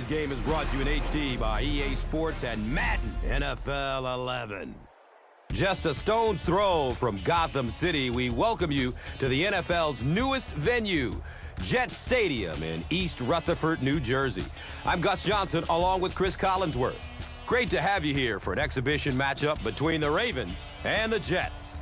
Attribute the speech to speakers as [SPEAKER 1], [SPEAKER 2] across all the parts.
[SPEAKER 1] game is brought to you in HD by EA Sports and Madden NFL 11. Just a stone's throw from Gotham City, we welcome you to the NFL's newest venue, Jet Stadium in East Rutherford, New Jersey. I'm Gus Johnson along with Chris Collinsworth. Great to have you here for an exhibition matchup between the Ravens and the Jets.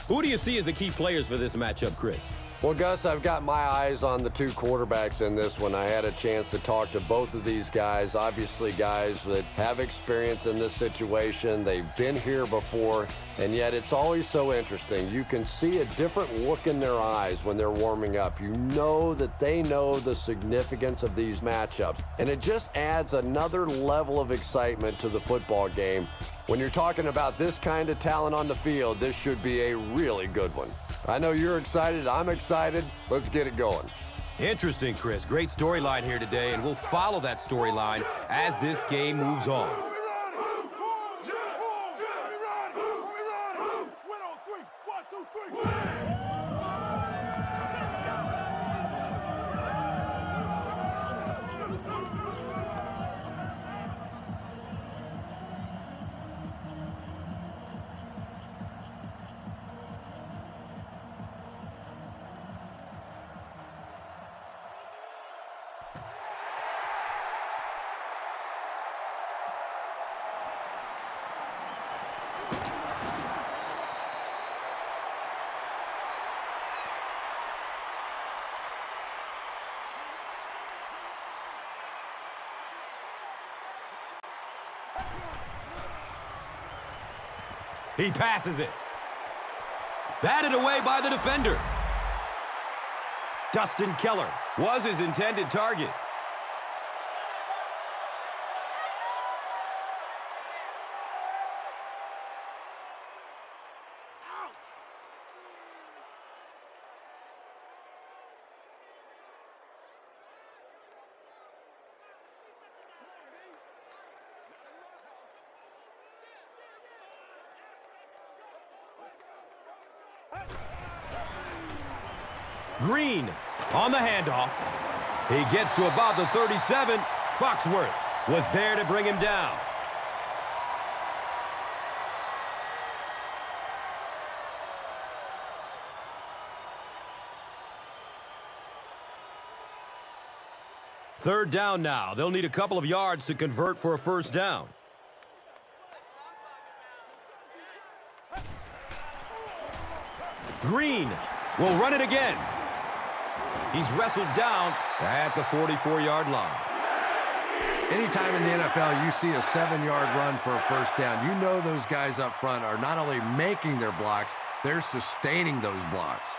[SPEAKER 1] Who do you see as the key players for this matchup, Chris?
[SPEAKER 2] Well, Gus, I've got my eyes on the two quarterbacks in this one. I had a chance to talk to both of these guys, obviously guys that have experience in this situation. They've been here before, and yet it's always so interesting. You can see a different look in their eyes when they're warming up. You know that they know the significance of these matchups, and it just adds another level of excitement to the football game. When you're talking about this kind of talent on the field, this should be a really good one. I know you're excited. I'm excited. Let's get it going.
[SPEAKER 1] Interesting, Chris. Great storyline here today, and we'll follow that storyline as this game moves on. He passes it. Batted away by the defender. Dustin Keller was his intended target. Green on the handoff. He gets to about the 37. Foxworth was there to bring him down. Third down now. They'll need a couple of yards to convert for a first down. Green will run it again. He's wrestled down at the 44-yard line.
[SPEAKER 2] Anytime in the NFL you see a 7-yard run for a first down, you know those guys up front are not only making their blocks, they're sustaining those blocks.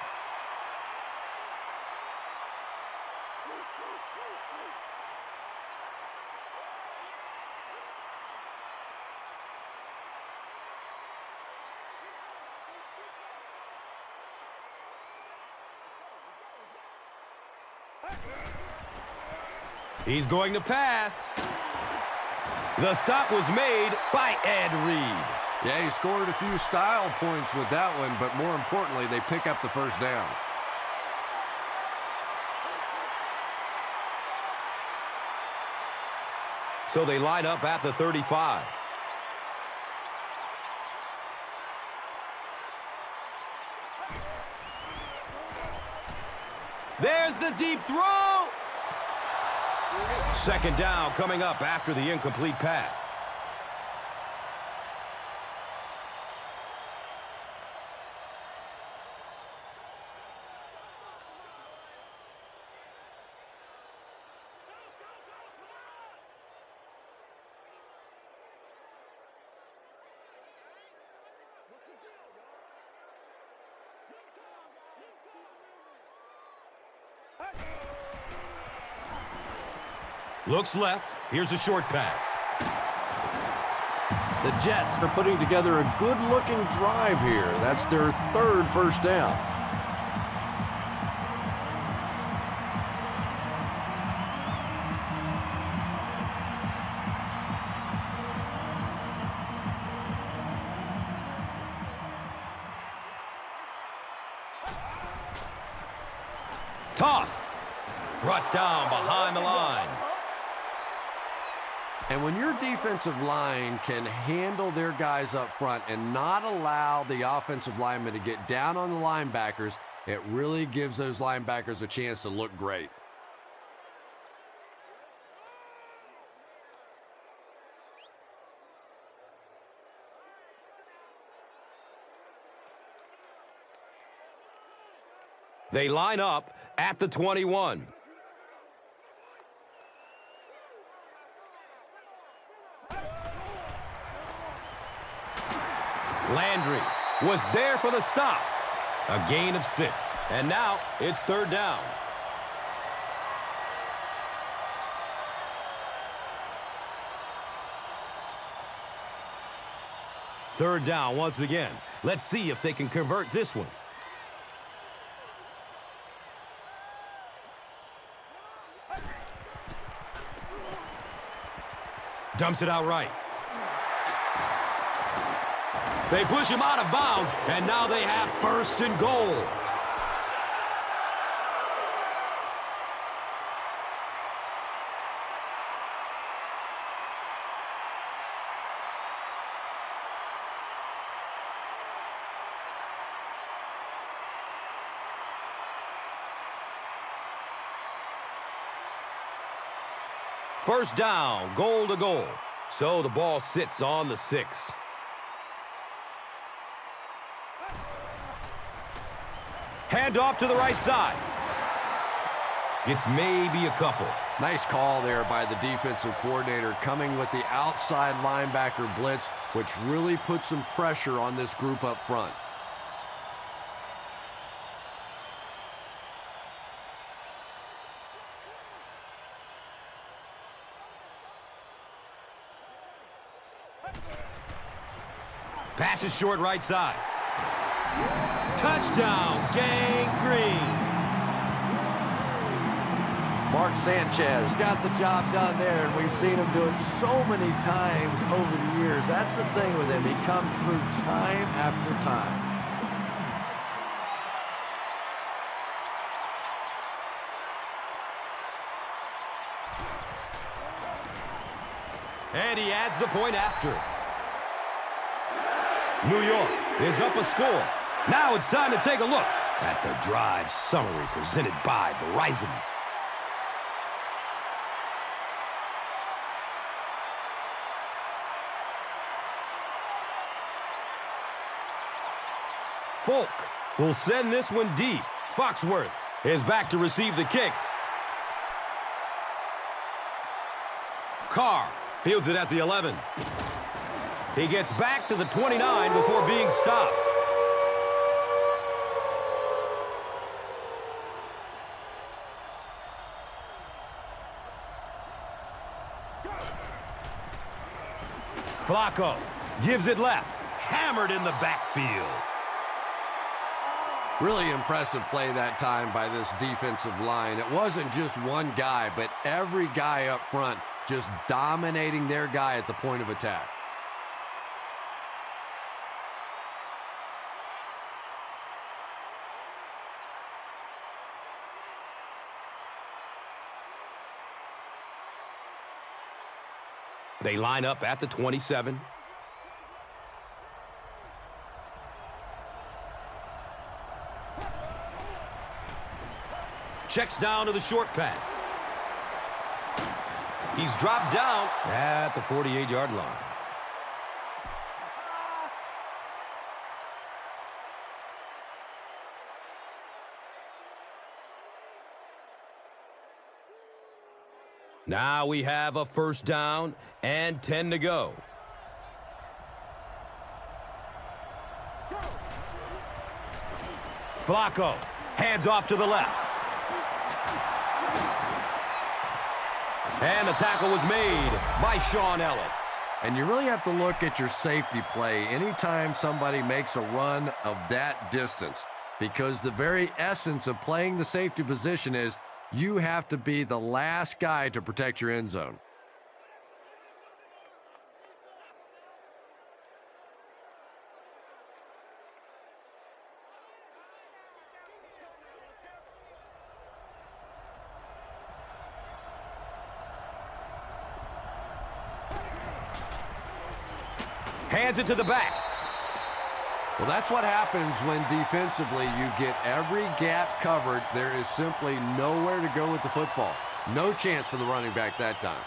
[SPEAKER 1] He's going to pass. The stop was made by Ed Reed.
[SPEAKER 2] Yeah, he scored a few style points with that one, but more importantly, they pick up the first down.
[SPEAKER 1] So they line up at the 35. There's the deep throw. Second down coming up after the incomplete pass. Looks left. Here's a short pass.
[SPEAKER 2] The Jets are putting together a good-looking drive here. That's their third first down.
[SPEAKER 1] Toss. Brought down behind the line.
[SPEAKER 2] And when your defensive line can handle their guys up front and not allow the offensive linemen to get down on the linebackers, it really gives those linebackers a chance to look great.
[SPEAKER 1] They line up at the 21. Landry was there for the stop. A gain of 6. And now it's 3rd down. Third down once again. Let's see if they can convert this one. Dumps it out right. They push him out of bounds, and now they have 1st and goal. First down, goal to goal. So the ball sits on the 6. Hand off to the right side. Gets maybe a couple.
[SPEAKER 2] Nice call there by the defensive coordinator, coming with the outside linebacker blitz, which really puts some pressure on this group up front.
[SPEAKER 1] Pass is short right side. Touchdown, Gang Green.
[SPEAKER 2] Mark Sanchez got the job done there, and we've seen him do it so many times over the years. That's the thing with him. He comes through time after time.
[SPEAKER 1] And he adds the point after. New York is up a score. Now it's time to take a look at the drive summary presented by Verizon. Folk will send this one deep. Foxworth is back to receive the kick. Carr fields it at the 11. He gets back to the 29 before being stopped. Flacco gives it left. Hammered in the backfield.
[SPEAKER 2] Really impressive play that time by this defensive line. It wasn't just one guy, but every guy up front just dominating their guy at the point of attack.
[SPEAKER 1] They line up at the 27. Checks down to the short pass. He's dropped down at the 48-yard line. Now we have a first down and 10 to go. Flacco hands off to the left. And the tackle was made by Shaun Ellis.
[SPEAKER 2] And you really have to look at your safety play anytime somebody makes a run of that distance, because the very essence of playing the safety position is you have to be the last guy to protect your end zone.
[SPEAKER 1] Hands it to the back.
[SPEAKER 2] Well, that's what happens when defensively you get every gap covered. There is simply nowhere to go with the football. No chance for the running back that time.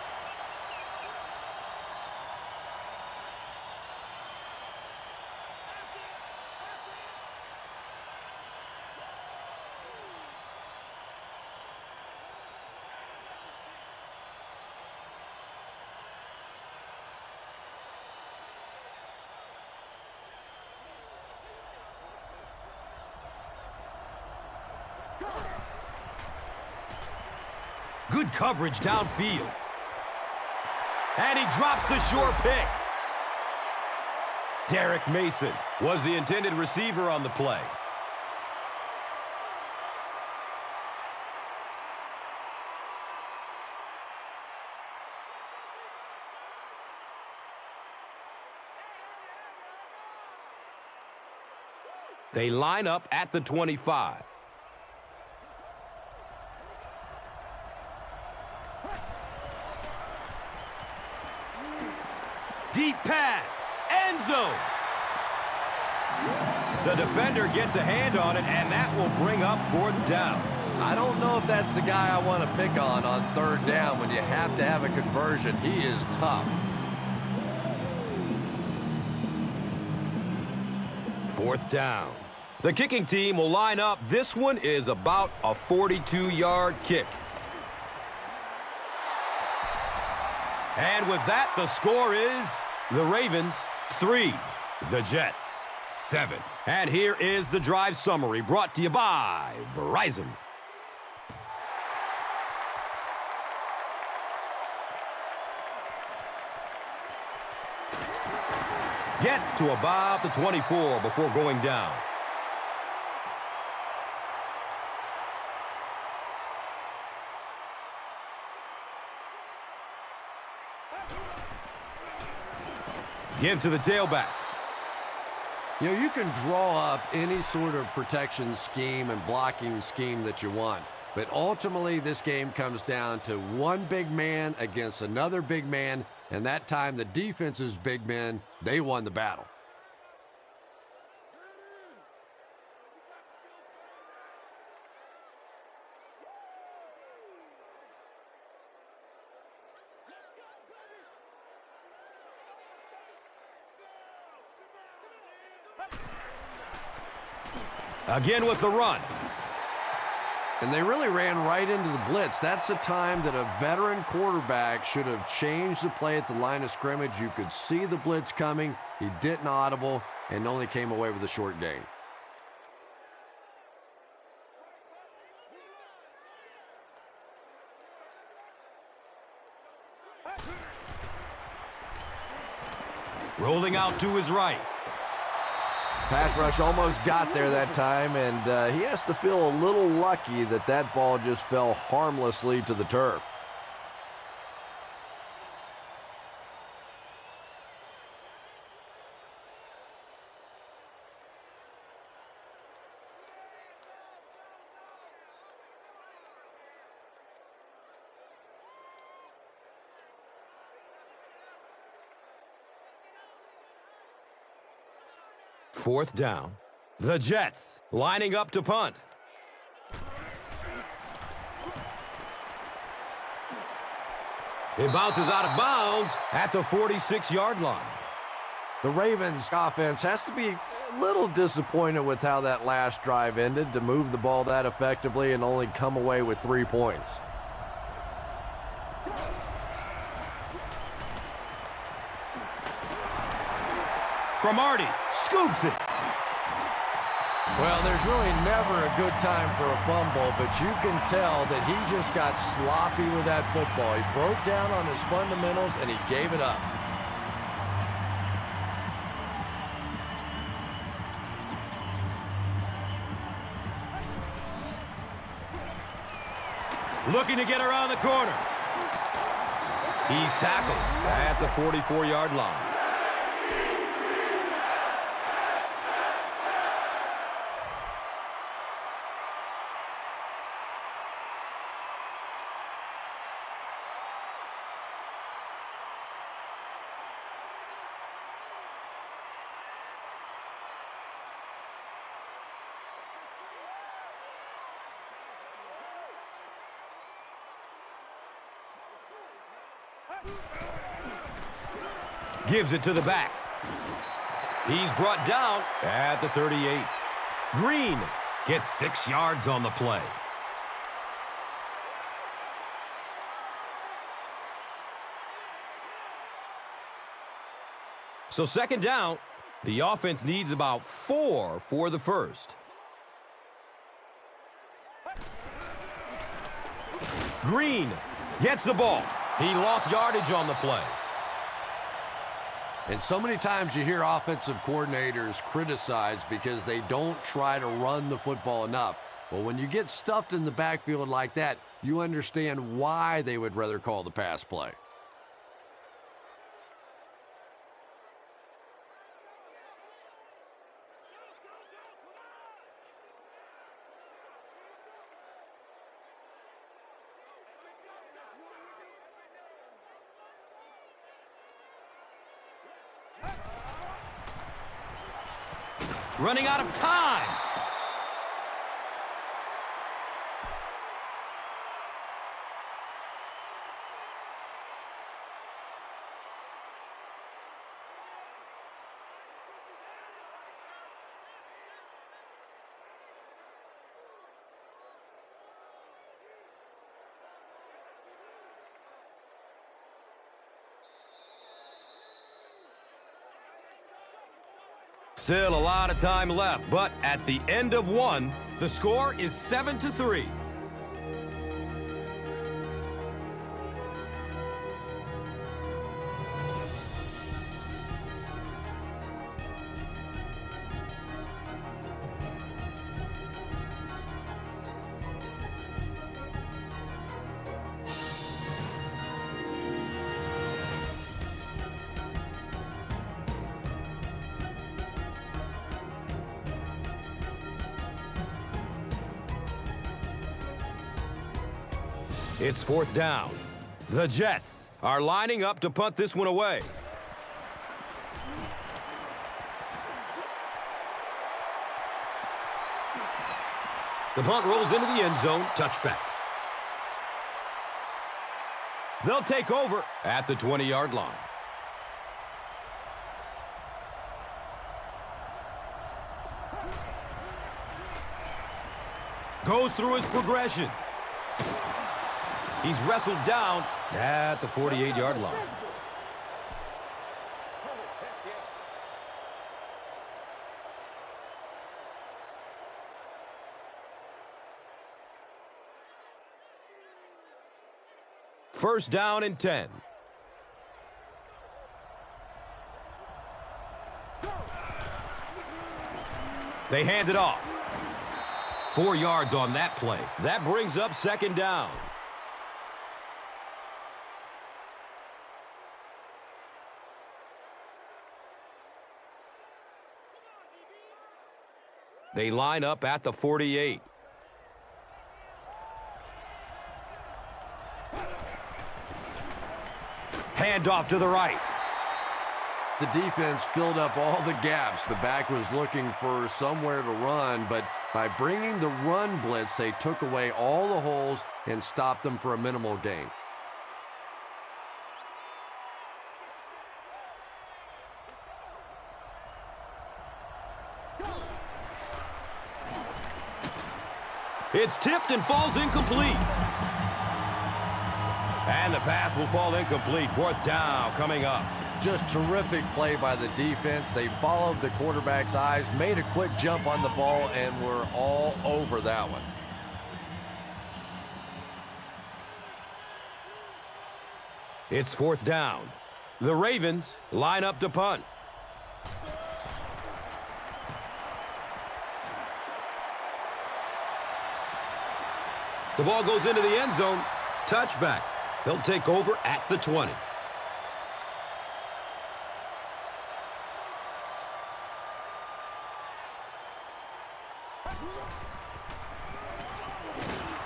[SPEAKER 1] Good coverage downfield. And he drops the short pick. Derek Mason was the intended receiver on the play. They line up at the 25. Deep pass, end zone. The defender gets a hand on it, and that will bring up 4th down.
[SPEAKER 2] I don't know if that's the guy I want to pick on 3rd down when you have to have a conversion. He is tough.
[SPEAKER 1] 4th down. The kicking team will line up. This one is about a 42-yard kick. And with that, the score is the Ravens 3, the Jets 7. And here is the drive summary brought to you by Verizon. Gets to about the 24 before going down. Give to the tailback.
[SPEAKER 2] You know, you can draw up any sort of protection scheme and blocking scheme that you want. But ultimately, this game comes down to one big man against another big man. And that time, the defense's big men, they won the battle.
[SPEAKER 1] Again with the run.
[SPEAKER 2] And they really ran right into the blitz. That's a time that a veteran quarterback should have changed the play at the line of scrimmage. You could see the blitz coming. He didn't audible and only came away with a short gain.
[SPEAKER 1] Rolling out to his right.
[SPEAKER 2] Pass rush almost got there that time, and he has to feel a little lucky that that ball just fell harmlessly to the turf.
[SPEAKER 1] Fourth down. The Jets lining up to punt. It bounces out of bounds at the 46-yard line.
[SPEAKER 2] The Ravens offense has to be a little disappointed with how that last drive ended to move the ball that effectively and only come away with 3 points.
[SPEAKER 1] Cromartie scoops it.
[SPEAKER 2] Well, there's really never a good time for a fumble, but you can tell that he just got sloppy with that football. He broke down on his fundamentals, and he gave it up.
[SPEAKER 1] Looking to get around the corner. He's tackled at the 44-yard line. Gives it to the back. He's brought down at the 38. Green gets 6 yards on the play. So second down, the offense needs about 4 for the first. Green gets the ball. He lost yardage on the play.
[SPEAKER 2] And so many times you hear offensive coordinators criticized because they don't try to run the football enough. Well, when you get stuffed in the backfield like that, you understand why they would rather call the pass play.
[SPEAKER 1] Running out of time. Still a lot of time left, but at the end of one, the score is 7-3. It's fourth down. The Jets are lining up to punt this one away. The punt rolls into the end zone. Touchback. They'll take over at the 20-yard line. Goes through his progression. He's wrestled down at the 48-yard line. First down and 10. They hand it off. 4 yards on that play. That brings up second down. They line up at the 48. Handoff to the right.
[SPEAKER 2] The defense filled up all the gaps. The back was looking for somewhere to run, but by bringing the run blitz, they took away all the holes and stopped them for a minimal gain.
[SPEAKER 1] It's tipped and falls incomplete. And the pass will fall incomplete. Fourth down coming up.
[SPEAKER 2] Just terrific play by the defense. They followed the quarterback's eyes, made a quick jump on the ball, and were all over that one.
[SPEAKER 1] It's fourth down. The Ravens line up to punt. The ball goes into the end zone. Touchback. They'll take over at the 20.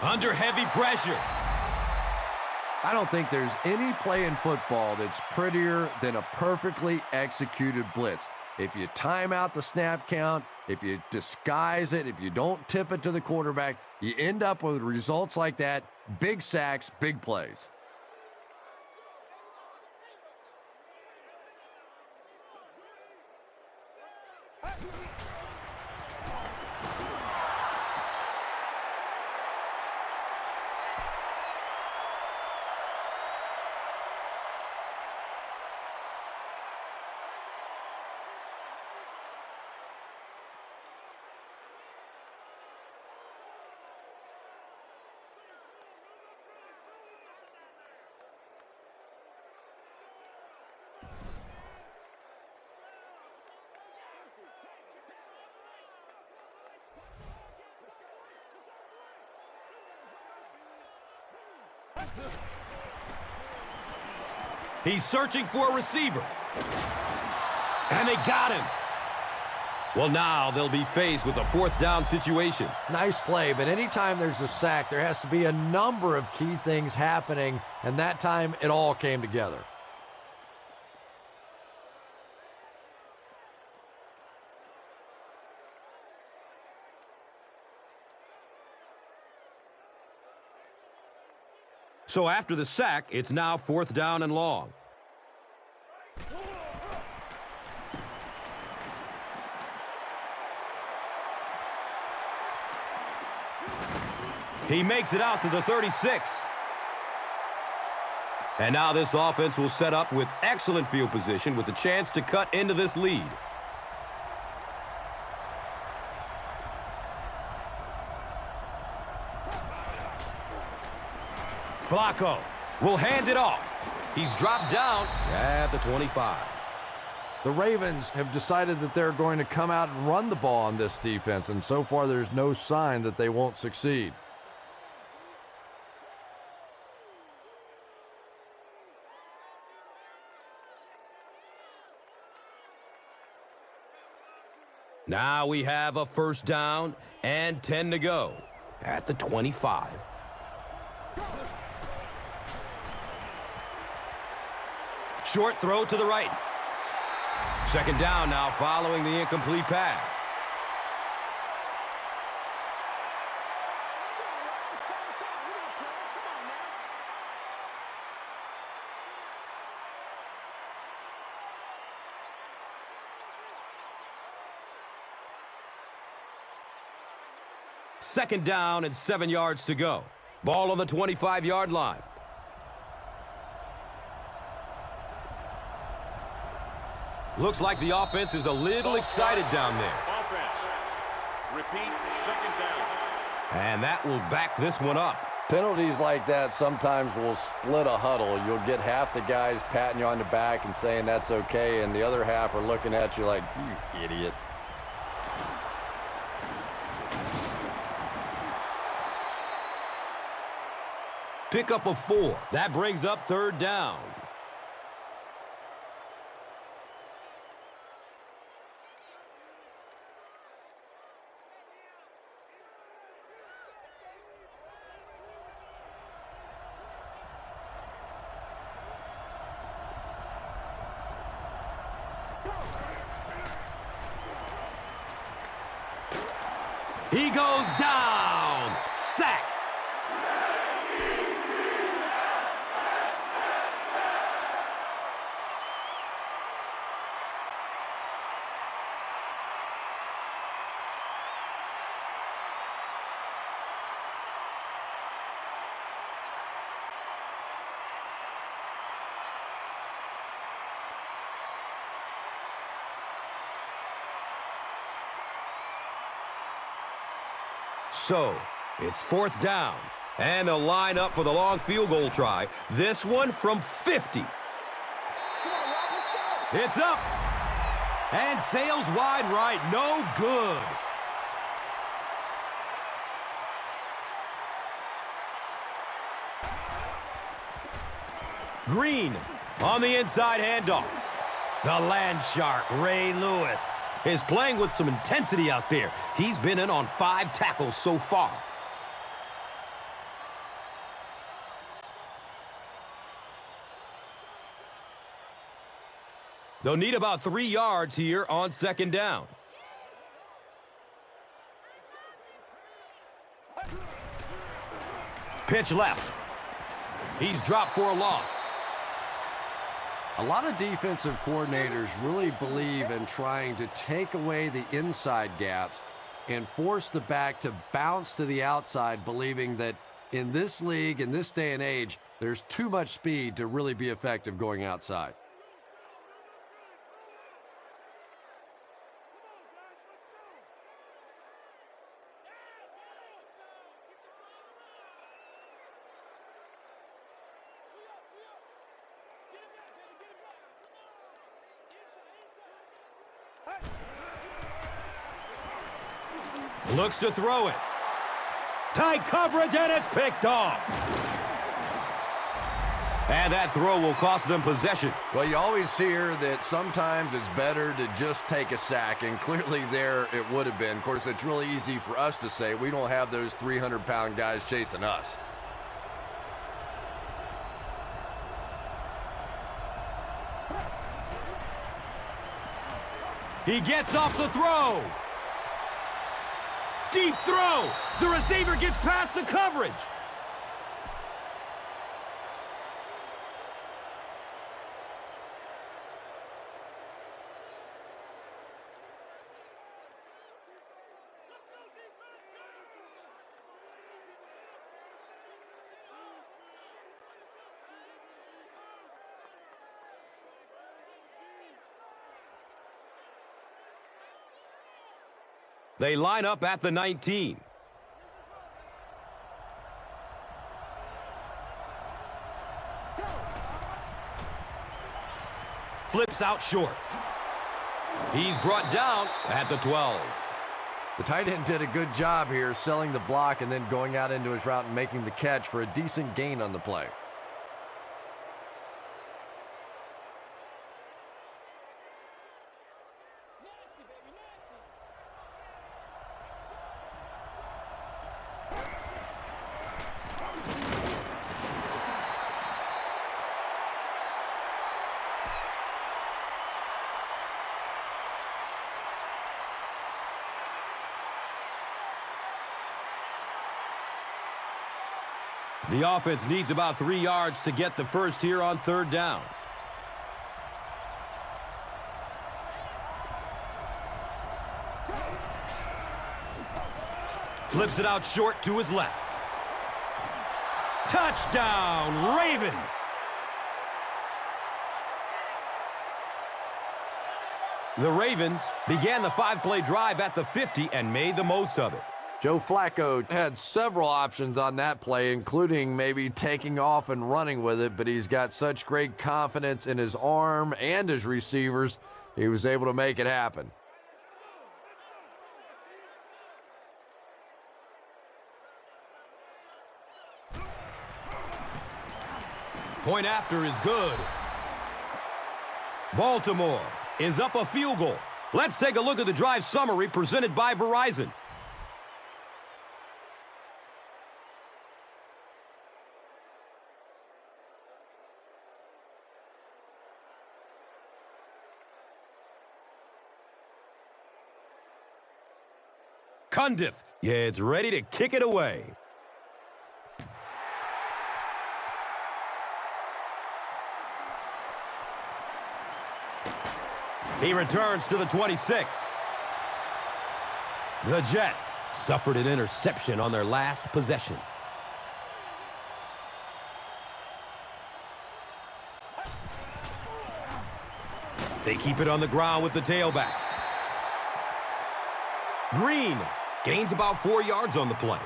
[SPEAKER 1] Under heavy pressure.
[SPEAKER 2] I don't think there's any play in football that's prettier than a perfectly executed blitz. If you time out the snap count, if you disguise it, if you don't tip it to the quarterback, you end up with results like that. Big sacks, big plays.
[SPEAKER 1] He's searching for a receiver. And they got him. Well, now they'll be faced with a fourth down situation.
[SPEAKER 2] Nice play, but anytime there's a sack, there has to be a number of key things happening, and that time it all came together.
[SPEAKER 1] So after the sack, it's now fourth down and long. He makes it out to the 36. And now this offense will set up with excellent field position with the chance to cut into this lead. Flacco will hand it off. He's dropped down at the 25.
[SPEAKER 2] The Ravens have decided that they're going to come out and run the ball on this defense, and so far there's no sign that they won't succeed.
[SPEAKER 1] Now we have a first down and 10 to go at the 25. Short throw to the right. Second down now following the incomplete pass. Second down and 7 yards to go. Ball on the 25-yard line. Looks like the offense is a little excited down there.
[SPEAKER 3] Offense. Repeat, second down.
[SPEAKER 1] And that will back this one up.
[SPEAKER 2] Penalties like that sometimes will split a huddle. You'll get half the guys patting you on the back and saying that's okay, and the other half are looking at you like, you idiot.
[SPEAKER 1] Pick up a 4. That brings up third down. He goes down. Sack. So, it's fourth down, and they'll line up for the long field goal try. This one from 50. It's up, and sails wide right, no good. Green on the inside handoff. The land shark, Ray Lewis, is playing with some intensity out there. He's been in on 5 tackles so far. They'll need about 3 yards here on second down. Pitch left. He's dropped for a loss.
[SPEAKER 2] A lot of defensive coordinators really believe in trying to take away the inside gaps and force the back to bounce to the outside, believing that in this league, in this day and age, there's too much speed to really be effective going outside.
[SPEAKER 1] Looks to throw it. Tight coverage, and it's picked off. And that throw will cost them possession.
[SPEAKER 2] Well, you always hear that sometimes it's better to just take a sack, and clearly there it would have been. Of course, it's really easy for us to say. We don't have those 300-pound guys chasing us.
[SPEAKER 1] He gets off the throw. Deep throw. The receiver gets past the coverage. They line up at the 19. Flips out short. He's brought down at the 12.
[SPEAKER 2] The tight end did a good job here selling the block and then going out into his route and making the catch for a decent gain on the play.
[SPEAKER 1] The offense needs about 3 yards to get the first here on third down. Flips it out short to his left. Touchdown, Ravens! The Ravens began the 5-play drive at the 50 and made the most of it.
[SPEAKER 2] Joe Flacco had several options on that play, including maybe taking off and running with it, but he's got such great confidence in his arm and his receivers, he was able to make it happen.
[SPEAKER 1] Point after is good. Baltimore is up a field goal. Let's take a look at the drive summary presented by Verizon. Cundiff, yeah, it's ready to kick it away. He returns to the 26. The Jets suffered an interception on their last possession. They keep it on the ground with the tailback. Green gains about 4 yards on the play.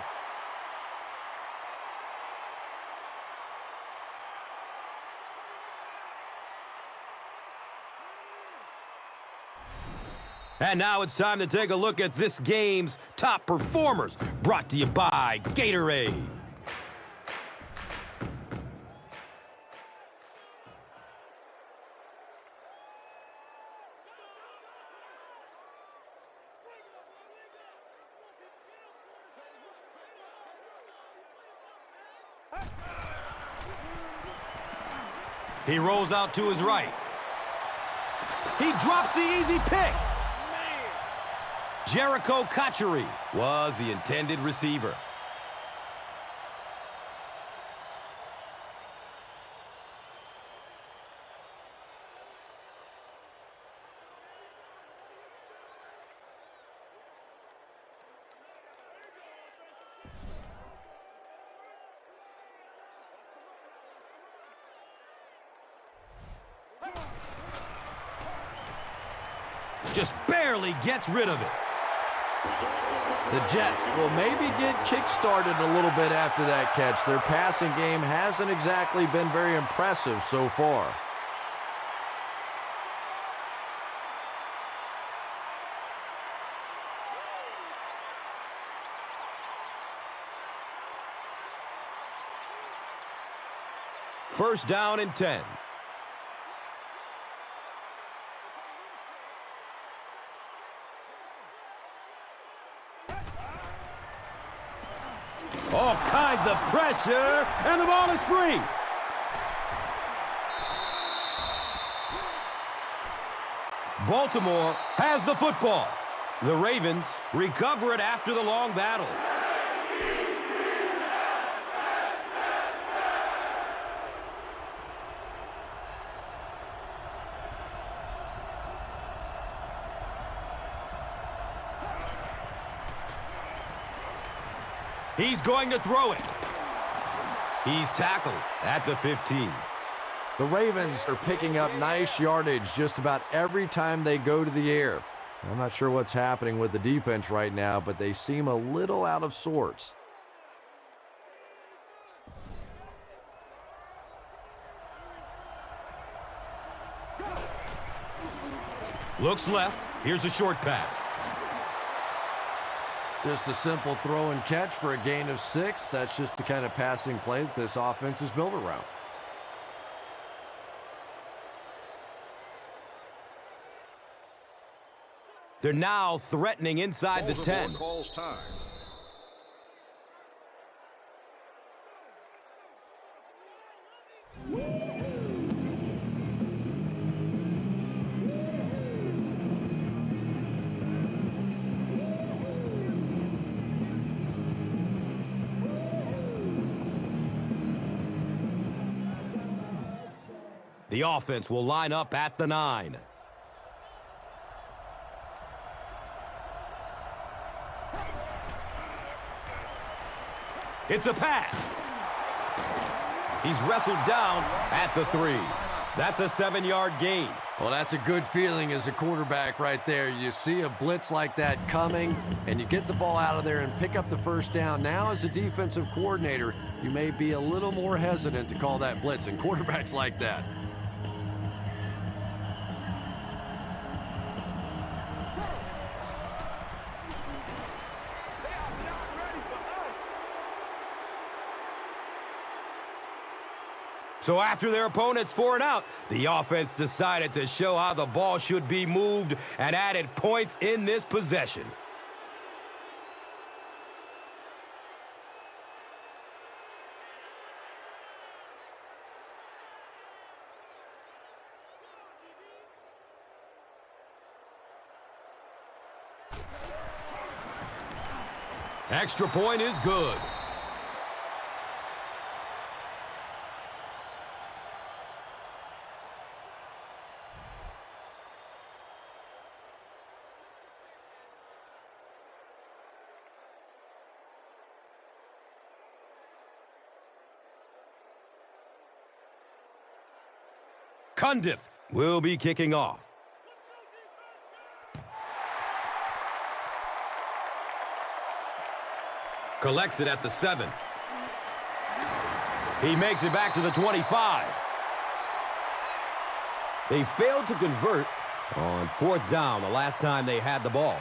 [SPEAKER 1] And now it's time to take a look at this game's top performers, brought to you by Gatorade. He rolls out to his right. He drops the easy pick. Jericho Cotchery was the intended receiver. Just barely gets rid of it.
[SPEAKER 2] The Jets will maybe get kick-started a little bit after that catch. Their passing game hasn't exactly been very impressive so far.
[SPEAKER 1] First down and 10. All kinds of pressure, and the ball is free. Baltimore has the football. The Ravens recover it after the long battle. He's going to throw it. He's tackled at the 15.
[SPEAKER 2] The Ravens are picking up nice yardage just about every time they go to the air. I'm not sure what's happening with the defense right now, but they seem a little out of sorts.
[SPEAKER 1] Looks left. Here's a short pass.
[SPEAKER 2] Just a simple throw and catch for a gain of 6. That's just the kind of passing play that this offense is built around.
[SPEAKER 1] They're now threatening inside the 10.
[SPEAKER 3] Calls time.
[SPEAKER 1] The offense will line up at the 9. It's a pass. He's wrestled down at the 3. That's a 7-yard gain.
[SPEAKER 2] Well, that's a good feeling as a quarterback right there. You see a blitz like that coming, and you get the ball out of there and pick up the first down. Now, as a defensive coordinator, you may be a little more hesitant to call that blitz, and quarterbacks like that.
[SPEAKER 1] So after their opponents 4 and out, the offense decided to show how the ball should be moved and added points in this possession. Extra point is good. Cundiff will be kicking off. Collects it at the 7. He makes it back to the 25. They failed to convert on 4th down the last time they had the ball.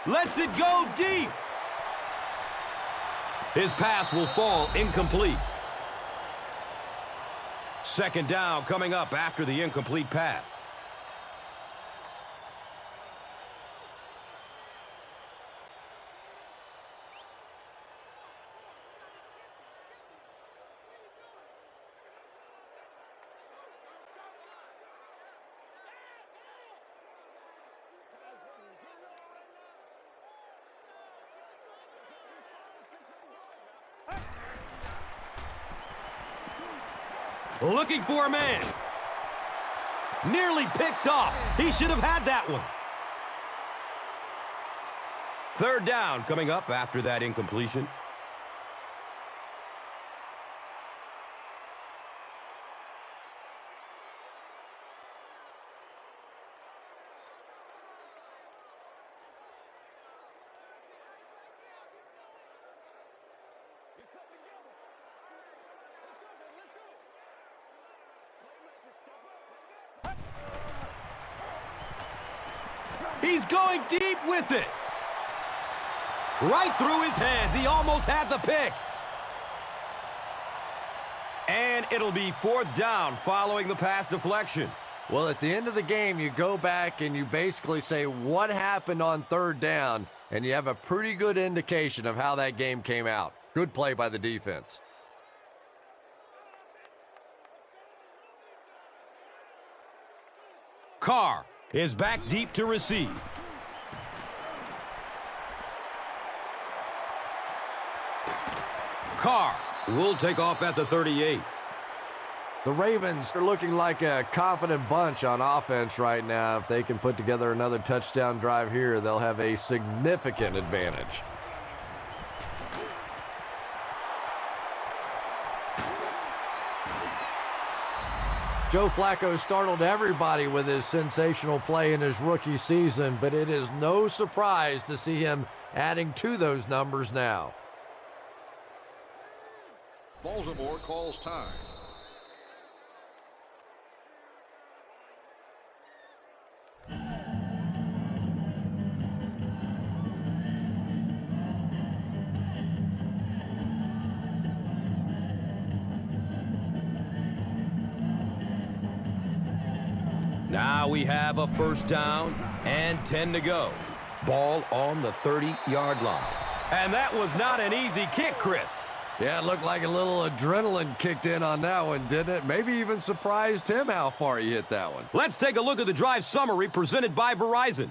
[SPEAKER 1] Lets it go deep. His pass will fall incomplete. 2nd down coming up after the incomplete pass. Looking for a man. Nearly picked off. He should have had that one. 3rd down coming up after that incompletion. He's going deep with it. Right through his hands. He almost had the pick. And it'll be 4th down following the pass deflection.
[SPEAKER 2] Well, at the end of the game, you go back and you basically say what happened on 3rd down, and you have a pretty good indication of how that game came out. Good play by the defense.
[SPEAKER 1] Carr is back deep to receive. Carr will take off at the 38.
[SPEAKER 2] The Ravens are looking like a confident bunch on offense right now. If they can put together another touchdown drive here, they'll have a significant advantage. Joe Flacco startled everybody with his sensational play in his rookie season, but it is no surprise to see him adding to those numbers now.
[SPEAKER 3] Baltimore calls time.
[SPEAKER 1] Now we have a 1st down and 10 to go. Ball on the 30-yard line. And that was not an easy kick, Chris.
[SPEAKER 2] Yeah, it looked like a little adrenaline kicked in on that one, didn't it? Maybe even surprised him how far he hit that one.
[SPEAKER 1] Let's take a look at the drive summary presented by Verizon.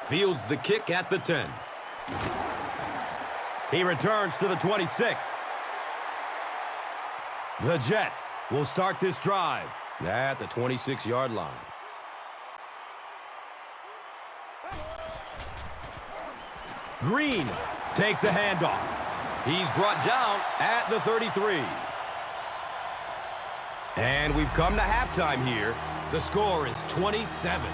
[SPEAKER 1] Fields the kick at the 10. He returns to the 26. The Jets will start this drive at the 26-yard line. Green takes a handoff. He's brought down at the 33. And we've come to halftime here. The score is 27.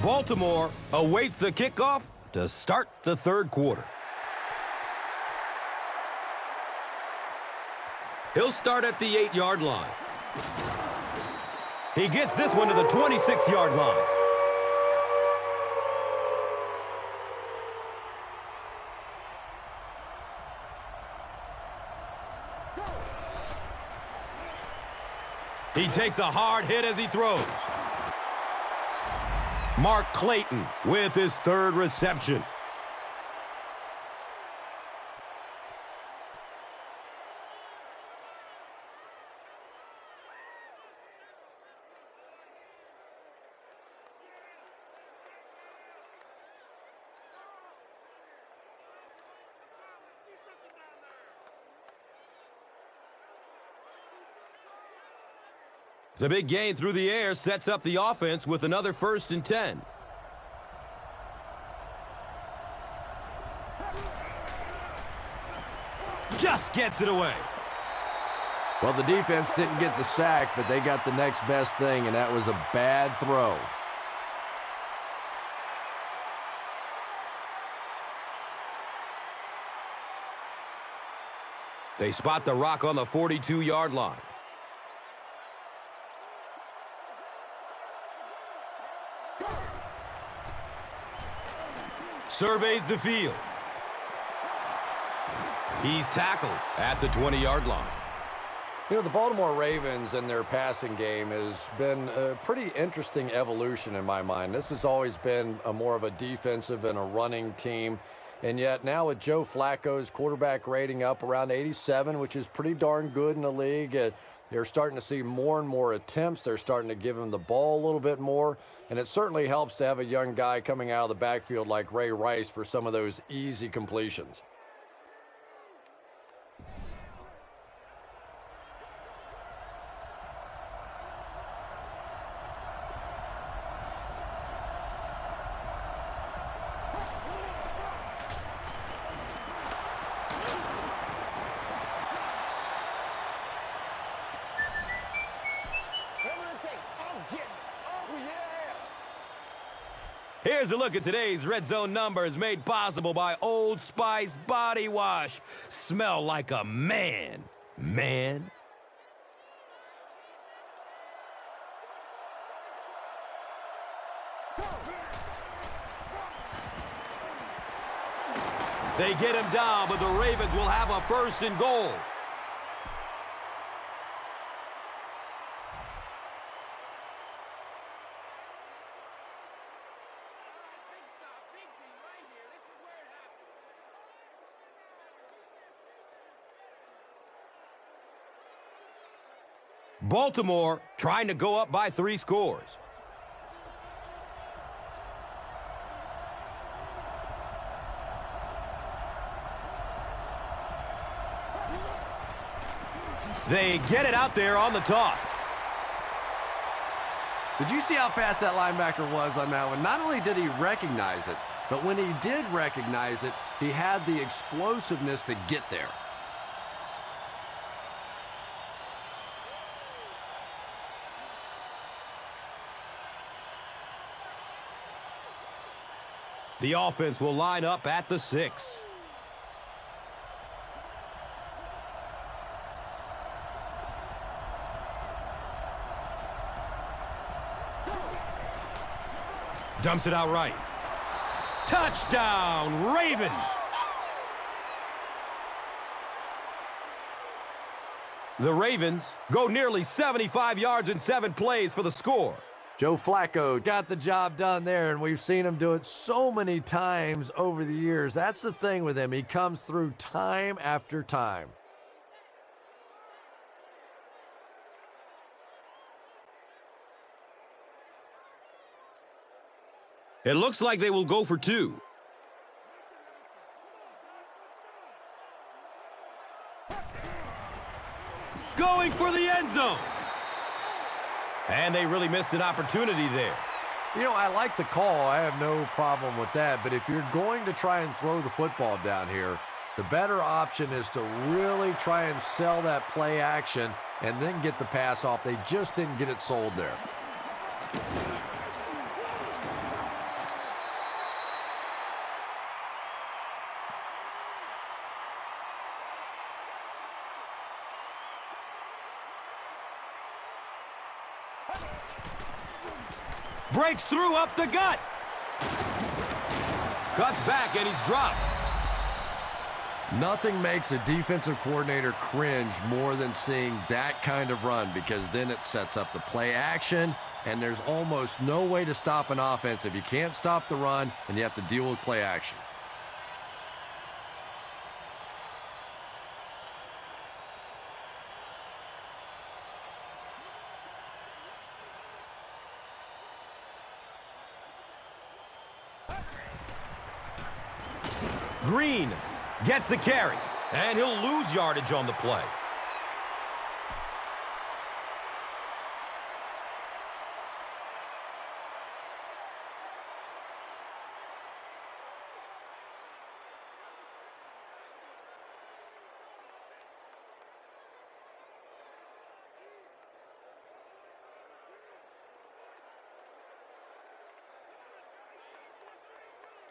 [SPEAKER 1] Baltimore awaits the kickoff to start the 3rd quarter. He'll start at the 8-yard line. He gets this one to the 26-yard line. He takes a hard hit as he throws. Mark Clayton with his 3rd reception. The big gain through the air sets up the offense with another 1st and 10. Just gets it away.
[SPEAKER 2] Well, the defense didn't get the sack, but they got the next best thing, and that was a bad throw.
[SPEAKER 1] They spot the rock on the 42-yard line. Surveys the field. He's tackled at the 20-yard line.
[SPEAKER 2] You know, the Baltimore Ravens and their passing game has been a pretty interesting evolution in my mind. This has always been a more of a defensive and a running team. And yet now with Joe Flacco's quarterback rating up around 87, which is pretty darn good in the league, they're starting to see more and more attempts. They're starting to give him the ball a little bit more. And it certainly helps to have a young guy coming out of the backfield like Ray Rice for some of those easy completions.
[SPEAKER 1] Here's a look at today's Red Zone numbers made possible by Old Spice Body Wash. Smell like a man. Man. They get him down, but the Ravens will have a 1st and goal. Baltimore trying to go up by 3 scores. They get it out there on the toss.
[SPEAKER 2] Did you see how fast that linebacker was on that one? Not only did he recognize it, but when he did recognize it, he had the explosiveness to get there.
[SPEAKER 1] The offense will line up at the 6. Dumps it out right. Touchdown, Ravens! The Ravens go nearly 75 yards in 7 plays for the score.
[SPEAKER 2] Joe Flacco got the job done there, and we've seen him do it so many times over the years. That's the thing with him. He comes through time after time.
[SPEAKER 1] It looks like they will go for 2. Going for the end zone. And they really missed an opportunity there.
[SPEAKER 2] You know, I like the call. I have no problem with that. But if you're going to try and throw the football down here, the better option is to really try and sell that play action and then get the pass off. They just didn't get it sold there.
[SPEAKER 1] Breaks through up the gut. Cuts back and he's dropped.
[SPEAKER 2] Nothing makes a defensive coordinator cringe more than seeing that kind of run, because then it sets up the play action, and there's almost no way to stop an offense if you can't stop the run and you have to deal with play action.
[SPEAKER 1] Green gets the carry, and he'll lose yardage on the play.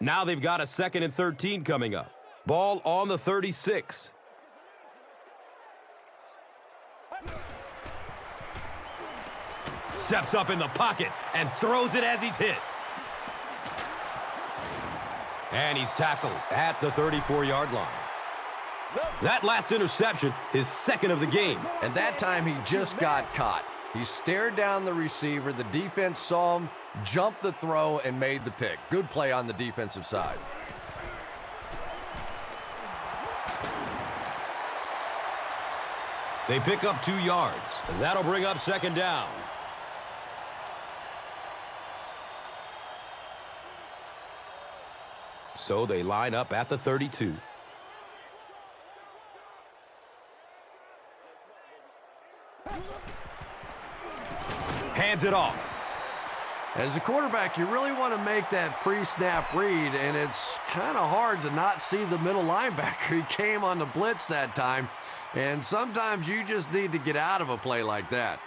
[SPEAKER 1] Now they've got a 2nd and 13 coming up. Ball on the 36. Steps up in the pocket and throws it as he's hit. And he's tackled at the 34-yard line. That last interception is 2nd of the game.
[SPEAKER 2] And that time he just got caught. He stared down the receiver. The defense saw him, jumped the throw, and made the pick. Good play on the defensive side.
[SPEAKER 1] They pick up 2 yards, and that'll bring up 2nd down. So they line up at the 32. Hands it off.
[SPEAKER 2] As a quarterback, you really want to make that pre-snap read, and it's kind of hard to not see the middle linebacker. He came on the blitz that time, and sometimes you just need to get out of a play like that.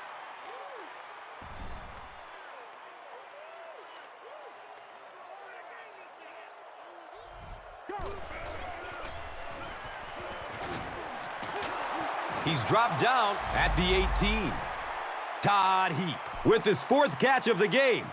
[SPEAKER 1] He's dropped down at the 18. Todd Heap with his 4th catch of the game.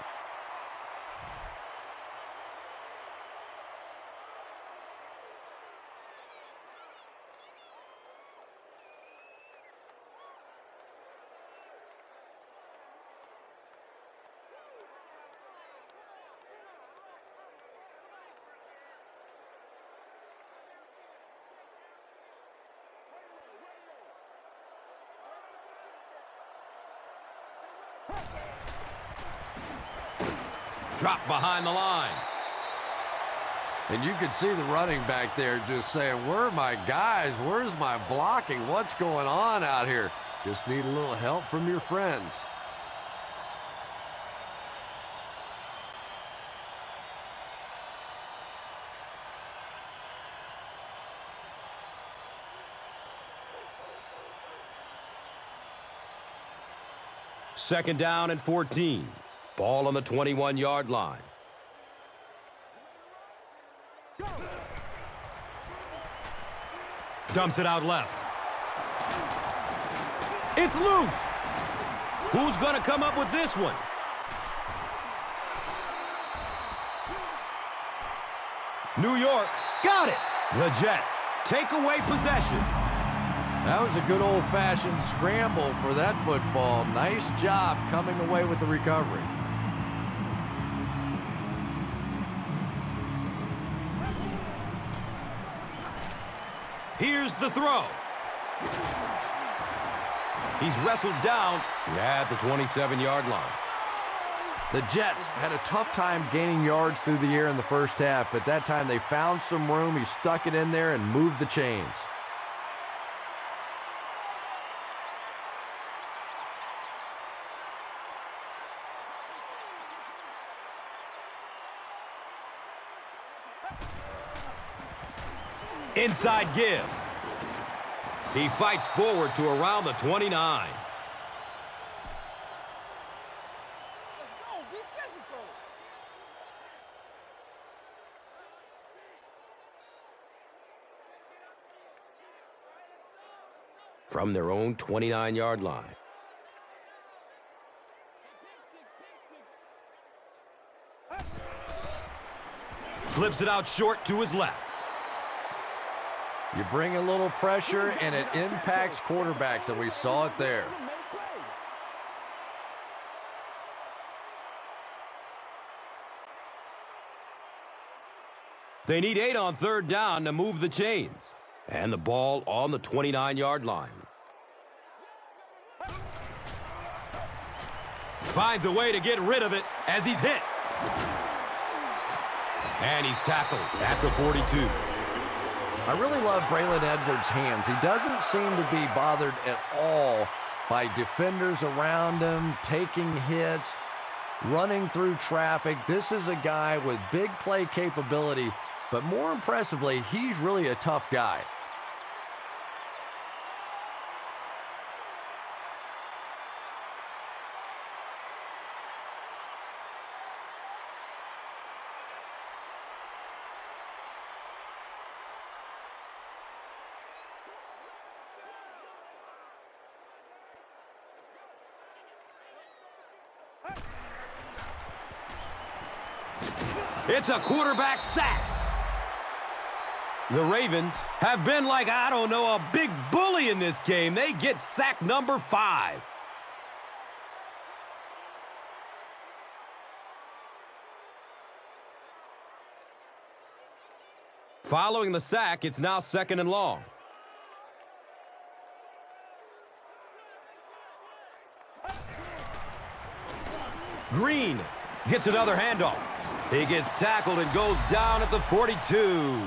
[SPEAKER 1] Drop behind the line.
[SPEAKER 2] And you can see the running back there just saying, where are my guys? Where's my blocking? What's going on out here? Just need a little help from your friends.
[SPEAKER 1] Second down and 14. Ball on the 21-yard line. Dumps it out left. It's loose. Who's going to come up with this one? New York got it. The Jets take away possession.
[SPEAKER 2] That was a good old-fashioned scramble for that football. Nice job coming away with the recovery.
[SPEAKER 1] Here's the throw. He's wrestled down at the 27-yard line.
[SPEAKER 2] The Jets had a tough time gaining yards through the air in the first half, but that time they found some room. He stuck it in there and moved the chains.
[SPEAKER 1] Inside give. He fights forward to around the 29. From their own 29-yard line. Flips it out short to his left.
[SPEAKER 2] You bring a little pressure, and it impacts quarterbacks, and we saw it there.
[SPEAKER 1] They need 8 on third down to move the chains. And the ball on the 29-yard line. Finds a way to get rid of it as he's hit. And he's tackled at the 42.
[SPEAKER 2] I really love Braylon Edwards' hands. He doesn't seem to be bothered at all by defenders around him, taking hits, running through traffic. This is a guy with big play capability, but more impressively, he's really a tough guy.
[SPEAKER 1] It's a quarterback sack. The Ravens have been like, I don't know, a big bully in this game. They get sack number 5. Following the sack, it's now 2nd and long. Green gets another handoff. He gets tackled and goes down at the 42.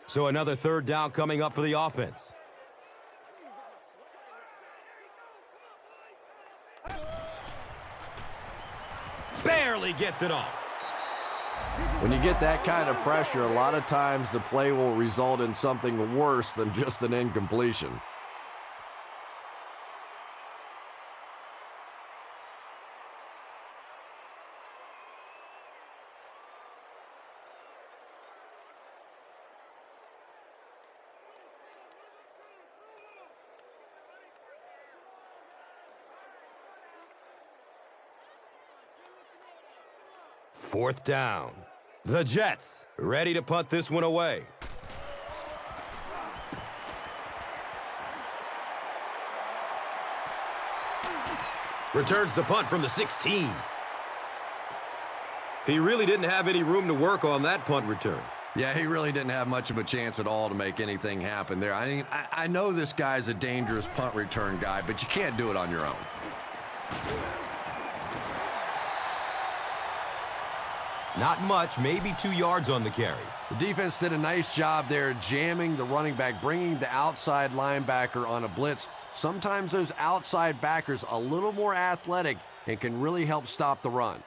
[SPEAKER 1] So another third down coming up for the offense. Barely gets it off.
[SPEAKER 2] When you get that kind of pressure, a lot of times the play will result in something worse than just an incompletion.
[SPEAKER 1] Fourth down. The Jets ready to punt this one away. Returns the punt from the 16. He really didn't have any room to work on that punt return.
[SPEAKER 2] Yeah, he really didn't have much of a chance at all to make anything happen there. I mean, I know this guy's a dangerous punt return guy, but you can't do it on your own.
[SPEAKER 1] Not much, maybe 2 yards on the carry.
[SPEAKER 2] The defense did a nice job there jamming the running back, bringing the outside linebacker on a blitz. Sometimes those outside backers a little more athletic and can really help stop the run.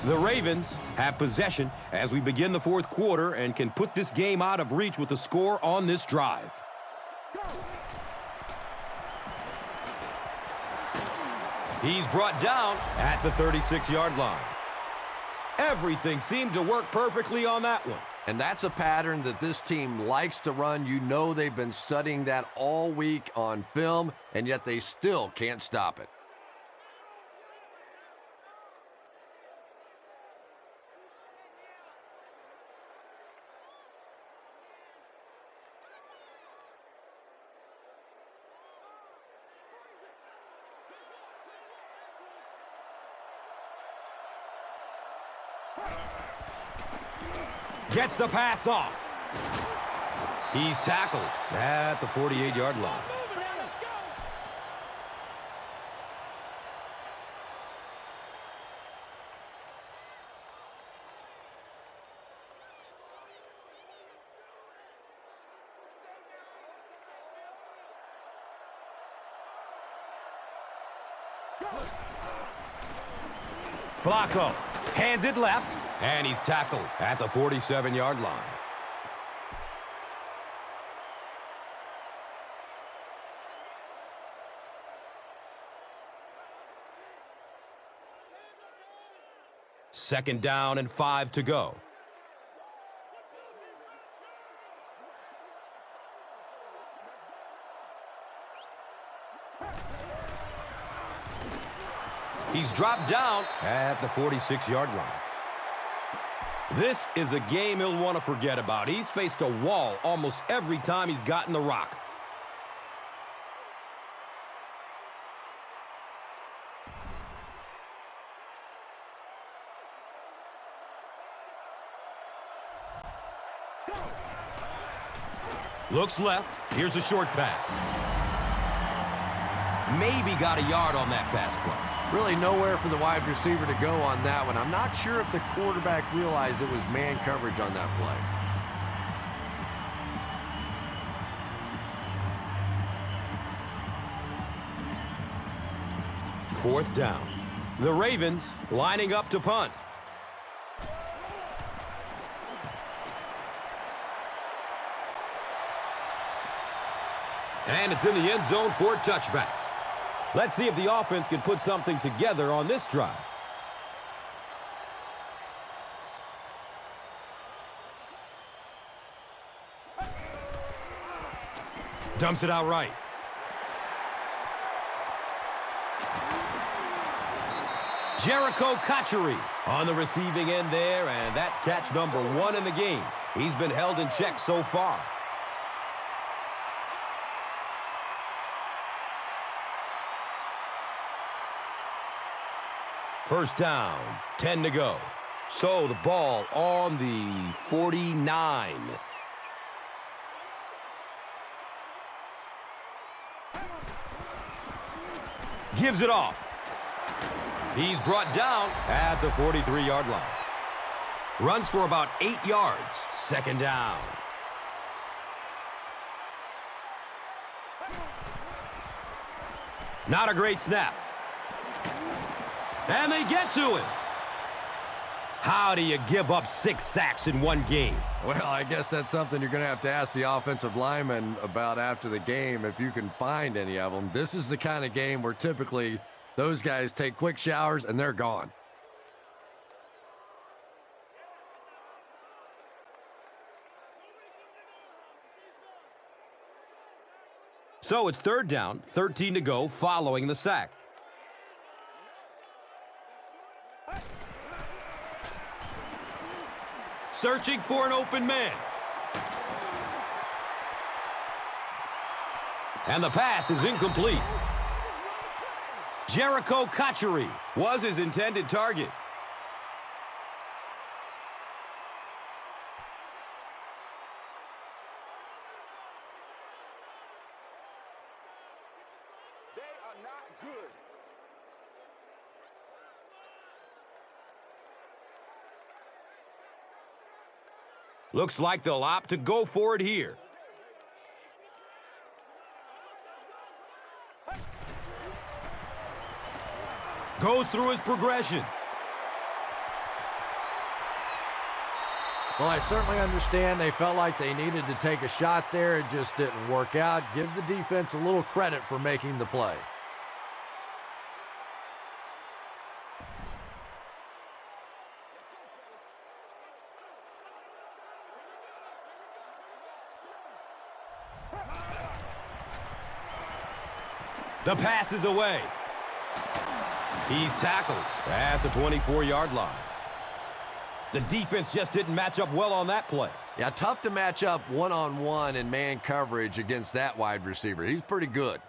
[SPEAKER 1] The Ravens have possession as we begin the fourth quarter and can put this game out of reach with a score on this drive. He's brought down at the 36-yard line. Everything seemed to work perfectly on that one.
[SPEAKER 2] And that's a pattern that this team likes to run. You know they've been studying that all week on film, and yet they still can't stop it.
[SPEAKER 1] Gets the pass off. He's tackled at the 48-yard line. Flacco hands it left. And he's tackled at the 47-yard line. Second down and 5 to go. He's dropped down at the 46-yard line. This is a game he'll want to forget about. He's faced a wall almost every time he's gotten the rock. Looks left. Here's a short pass. Maybe got a yard on that pass play.
[SPEAKER 2] Really nowhere for the wide receiver to go on that one. I'm not sure if the quarterback realized it was man coverage on that play.
[SPEAKER 1] Fourth down. The Ravens lining up to punt. And it's in the end zone for a touchback. Let's see if the offense can put something together on this drive. Dumps it out right. Jericho Cotchery On the receiving end there, and that's catch number 1 in the game. He's been held in check so far. First down, 10 to go. So the ball on the 49. Gives it off. He's brought down at the 43-yard line. Runs for about 8 yards. Second down. Not a great snap. And they get to him. How do you give up 6 sacks in one game?
[SPEAKER 2] Well, I guess that's something you're going to ask the offensive lineman about after the game, if you can find any of them. This is the kind of game where typically those guys take quick showers and they're gone.
[SPEAKER 1] So it's third down, 13 to go following the sack. Searching for an open man. And the pass is incomplete. Jericho Kachuri was his intended target.
[SPEAKER 3] They are not good.
[SPEAKER 1] Looks like they'll opt to go for it here. Goes through his progression.
[SPEAKER 2] Well, I certainly understand they felt like they needed to take a shot there. It just didn't work out. Give the defense a little credit for making the play.
[SPEAKER 1] The pass is away. He's tackled at the 24-yard line. The defense just didn't match up well on that play.
[SPEAKER 2] Yeah, tough to match up one-on-one in man coverage against that wide receiver. He's pretty good.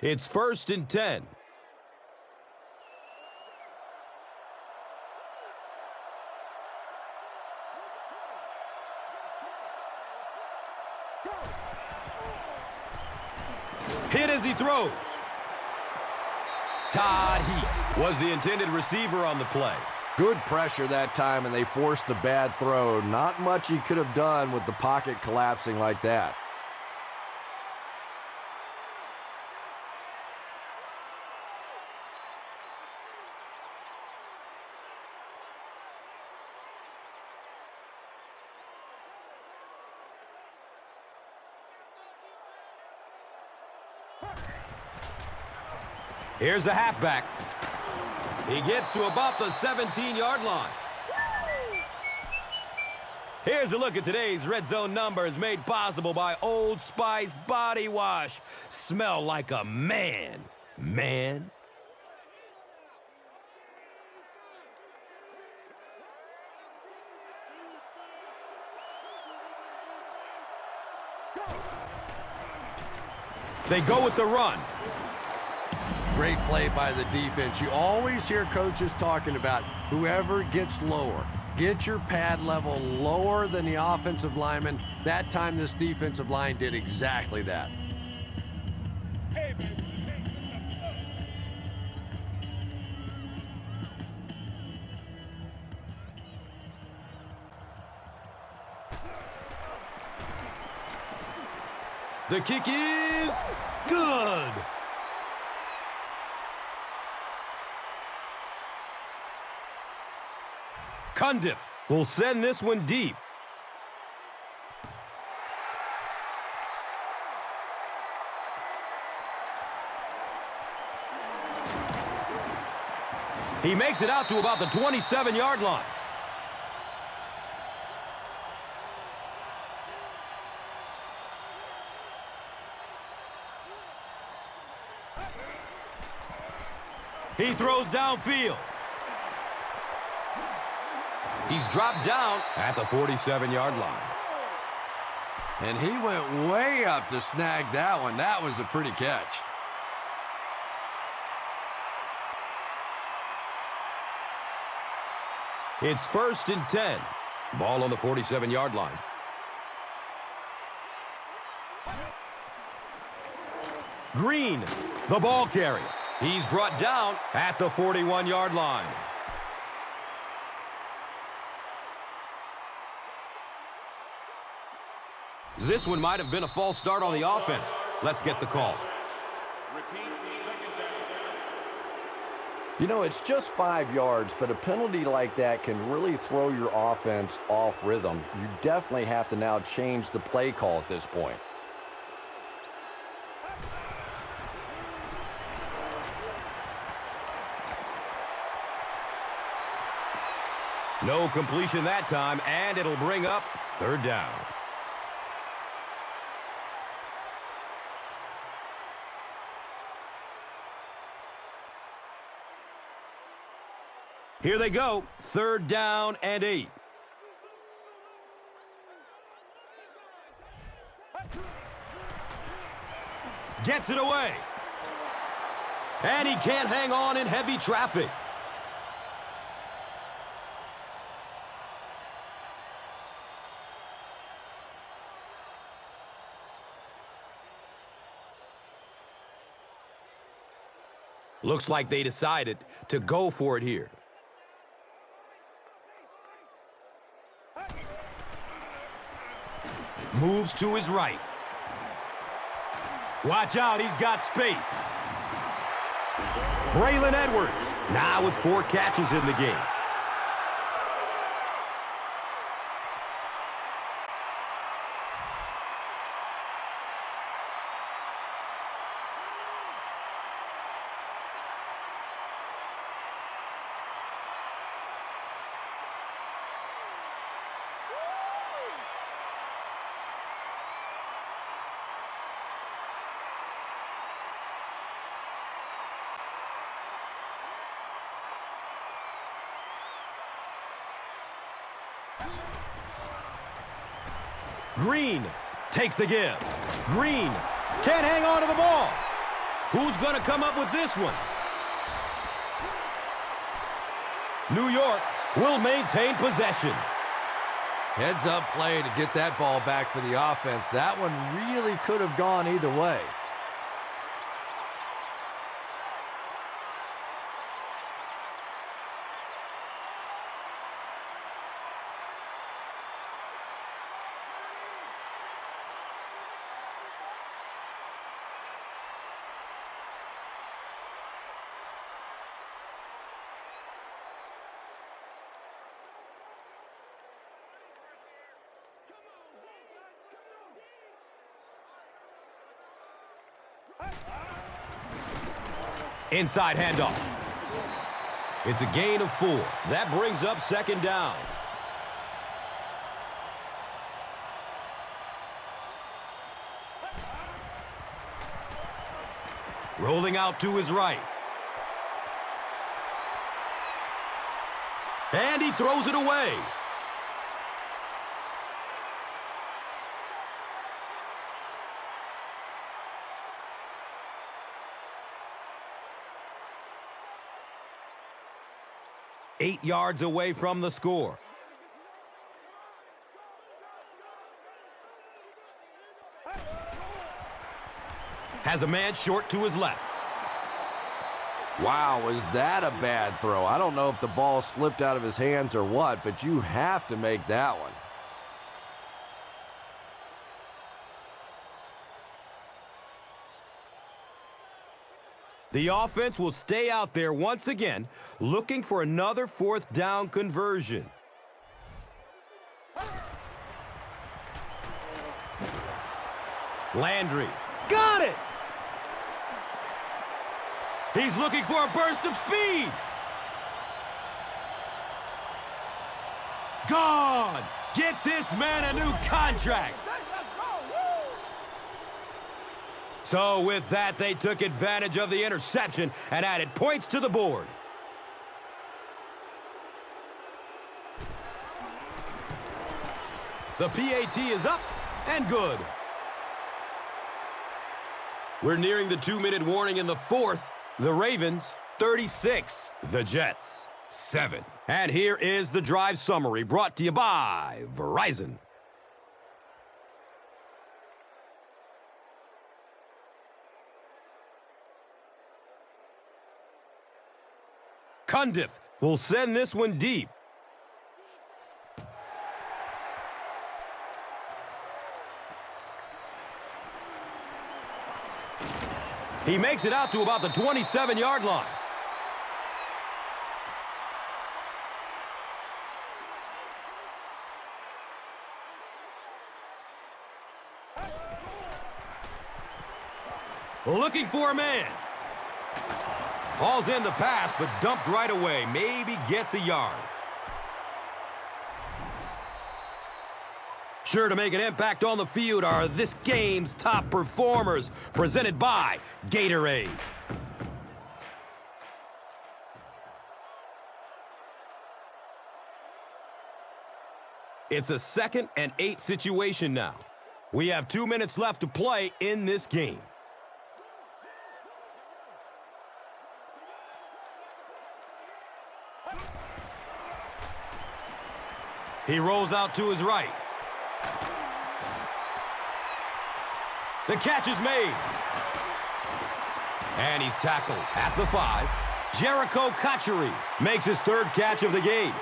[SPEAKER 1] It's 1st and 10. Hit as he throws. Todd Heap was the intended receiver on the play.
[SPEAKER 2] Good pressure that time, and they forced the bad throw. Not much he could have done with the pocket collapsing like that.
[SPEAKER 1] Here's the halfback. He gets to about the 17-yard line. Here's a look at today's Red Zone numbers made possible by Old Spice Body Wash. Smell like a man, man. They go with the run.
[SPEAKER 2] Great play by the defense. You always hear coaches talking about whoever gets lower. Get your pad level lower than the offensive lineman. That time this defensive line did exactly that.
[SPEAKER 1] The kick is good. Cundiff will send this one deep. He makes it out to about the 27-yard line. He throws downfield. He's dropped down at the 47-yard line.
[SPEAKER 2] And he went way up to snag that one. That was a pretty catch.
[SPEAKER 1] It's 1st and 10. Ball on the 47-yard line. Green, the ball carrier. He's brought down at the 41-yard line. This one might have been a false start on the offense. Let's get the call.
[SPEAKER 2] You know, it's just 5 yards, but a penalty like that can really throw your offense off rhythm. You definitely have to now change the play call at this point.
[SPEAKER 1] No completion that time, and it'll bring up 3rd down. Here they go, 3rd down and 8. Gets it away. And he can't hang on in heavy traffic. Looks like they decided to go for it here. Moves to his right. Watch out, he's got space. Braylon Edwards, now with 4 catches in the game. Green takes the give. Green can't hang on to the ball. Who's going to come up with this one? New York will maintain possession.
[SPEAKER 2] Heads-up play to get that ball back for the offense. That one really could have gone either way.
[SPEAKER 1] Inside handoff. It's a gain of 4. That brings up 2nd down. Rolling out to his right. And he throws it away. Eight yards away from the score. Has a man short to his left.
[SPEAKER 2] Wow, was that a bad throw? I don't know if the ball slipped out of his hands or what, but you have to make that one.
[SPEAKER 1] The offense will stay out there once again, looking for another 4th down conversion. Landry, got it! He's looking for a burst of speed. Gone! Get this man a new contract! So with that, they took advantage of the interception and added points to the board. The PAT is up and good. We're nearing the 2-minute warning in the fourth. The Ravens, 36. The Jets, 7. And here is the drive summary brought to you by Verizon. Cundiff will send this one deep. He makes it out to about the 27-yard line. Looking for a man. Ball's in the pass, but dumped right away. Maybe gets a yard. Sure to make an impact on the field are this game's top performers, presented by Gatorade. It's a 2nd and 8 situation now. We have 2 minutes left to play in this game. He rolls out to his right. The catch is made. And he's tackled at the 5. Jericho Cotchery makes his 3rd catch of the game.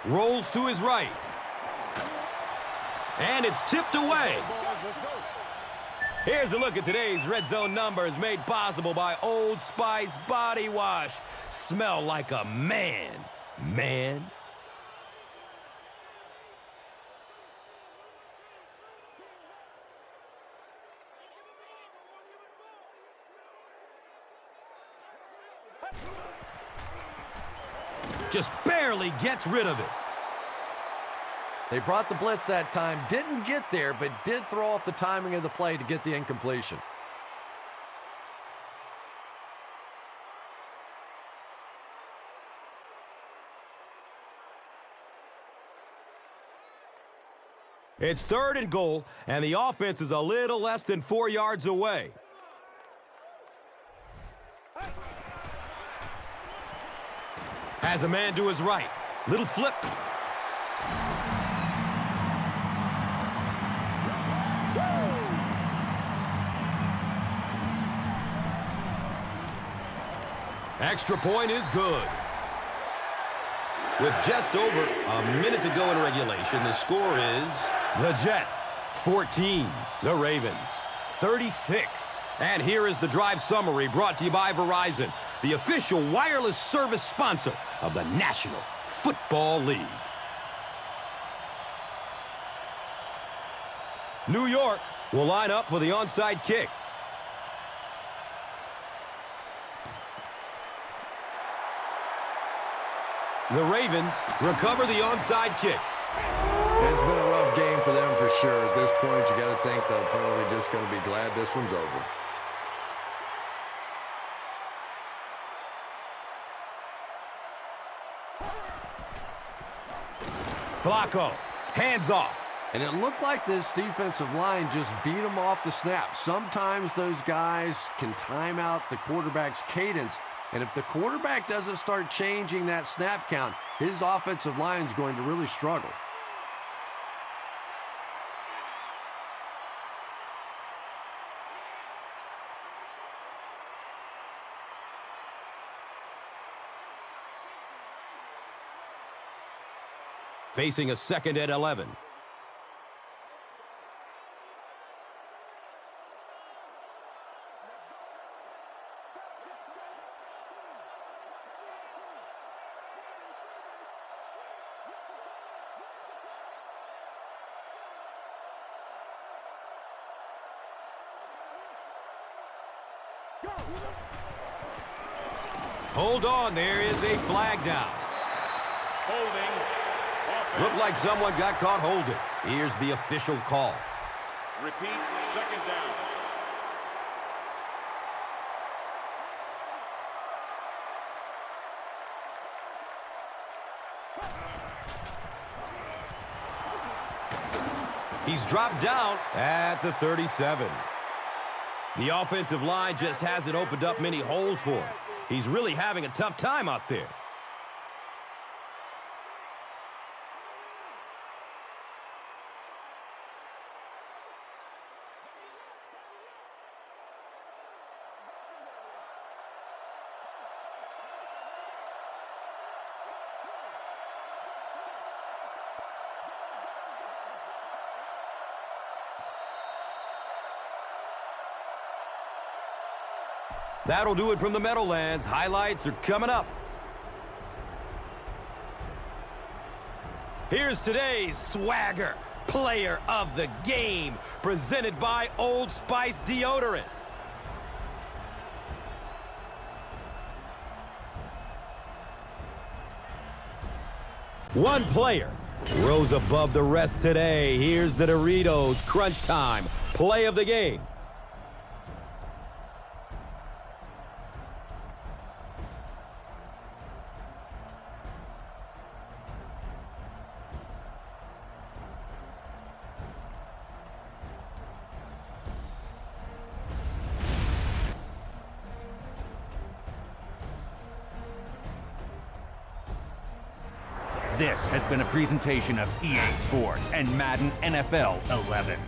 [SPEAKER 1] Rolls to his right. And it's tipped away. Here's a look at today's Red Zone numbers made possible by Old Spice Body Wash. Smell like a man, man. Just barely gets rid of it.
[SPEAKER 2] They brought the blitz that time, didn't get there, but did throw off the timing of the play to get the incompletion.
[SPEAKER 1] It's 3rd and goal, and the offense is a little less than 4 yards away. Has a man to his right. Little flip. Extra point is good. With just over a minute to go in regulation, the score is the Jets 14, the Ravens 36. And here is the drive summary brought to you by Verizon, the official wireless service sponsor of the National Football League. New York will line up for the onside kick. The Ravens recover the onside kick.
[SPEAKER 2] It's been a rough game for them for sure. At this point, you got to think they're probably just going to be glad this one's over.
[SPEAKER 1] Flacco, hands off.
[SPEAKER 2] And it looked like this defensive line just beat them off the snap. Sometimes those guys can time out the quarterback's cadence. And if the quarterback doesn't start changing that snap count, his offensive line is going to really struggle.
[SPEAKER 1] Facing a 2nd and 11. Hold on, there is a flag down.
[SPEAKER 3] Holding. Offense.
[SPEAKER 1] Looked like someone got caught holding. Here's the official call.
[SPEAKER 3] Repeat, second down.
[SPEAKER 1] He's dropped down at the 37. The offensive line just hasn't opened up many holes for him. He's really having a tough time out there. That'll do it from the Meadowlands. Highlights are coming up. Here's today's Swagger Player of the Game, presented by Old Spice Deodorant. One player rose above the rest today. Here's the Doritos Crunch Time Play of the Game.
[SPEAKER 4] This has been a presentation of EA Sports and Madden NFL 11.